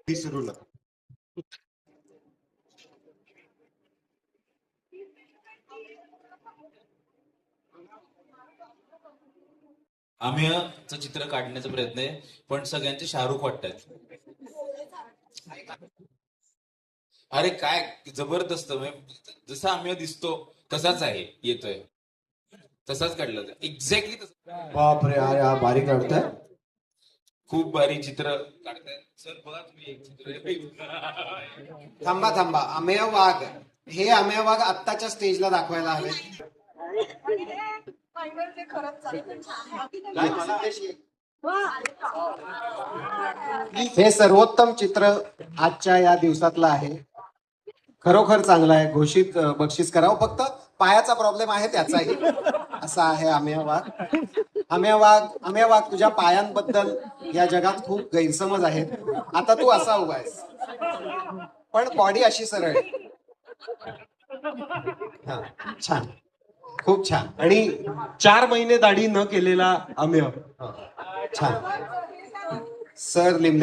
विसरू नका. आम्हीचं चित्र काढण्याचा प्रयत्न आहे, पण सगळ्यांचे शाहरुख वाटतात. अरे काय जबरदस्त, म्हणजे जसा आम्ही दिसतो तसाच आहे, येतोय तसाच काढला एक्झॅक्टली तसं. बापरे, अरे हा भारी काढताय. खूप भारी चित्र काढताय सर. बघा तुम्ही एक चित्र. थांबा थांबा, अमेय वाघ, हे अमेय वाघ आत्ताच्या स्टेजला दाखवायला हवे. हे सर्वोत्तम चित्र आजच्या या दिवसातलं आहे. खरोखर चांगलं आहे, घोषित बक्षीस करावं. फक्त पायाचा प्रॉब्लेम आहे त्याचाही. असा आहे अमेय वाघ. अमेय वाघ, तुझ्या पायांबद्दल या जगात खूप गैरसमज आहेत. आता तू असा उभा आहेस, पण बॉडी अशी सरळ आहे. हा, छान, खूप छान. आणि 4 महिने दाढी न केलेला अमेय. छान. सर लिमले